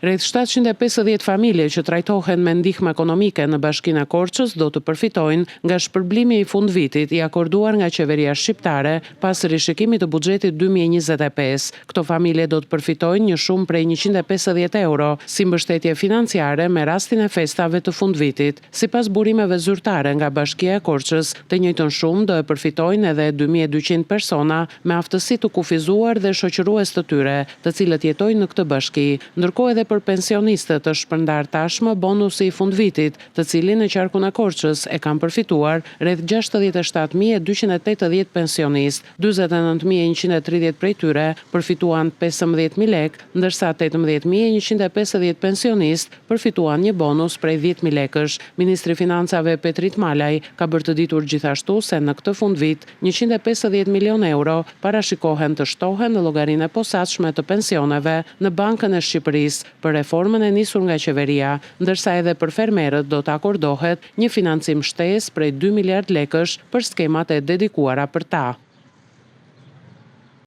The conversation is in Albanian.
Rreth 750 familje që trajtohen me ndihmë ekonomike në Bashkinë e Korçës do të përfitojnë nga shpërblimi i fundvitit i akorduar nga qeveria shqiptare pas rishikimit të buxhetit 2025. Këto familje do të përfitojnë një shumë prej 150 euro si mbështetje financiare me rastin e festave të fundvitit. Sipas burimeve zyrtare nga Bashkia e Korçës, të njëjtën shumë do e përfitojnë edhe 2200 persona me aftësi të kufizuar dhe shoqërues të tyre, të cilët jetojnë në këtë bashki. Ndërkohë edhe për pensionistët është shpërndar tashmë bonusi i fundvitit, të cilin në qarkun e Korçës e kanë përfituar rreth 67.280 pensionistë. 49.130 prej tyre përfituan 15.000 lekë, ndërsa 18.150 pensionistë përfituan një bonus prej 10.000 lekësh. Ministri i Financave Petrit Malaj ka bërë të ditur gjithashtu se në këtë fundvit 150 milion euro parashikohen të shtohen në llogarinë e posaçme të pensioneve në Bankën e Shqipërisë për reformën e nisur nga qeveria, ndërsa edhe për fermerët do të akordohet një financim shtesë prej 2 miliard lekësh për skemat e dedikuara për ta.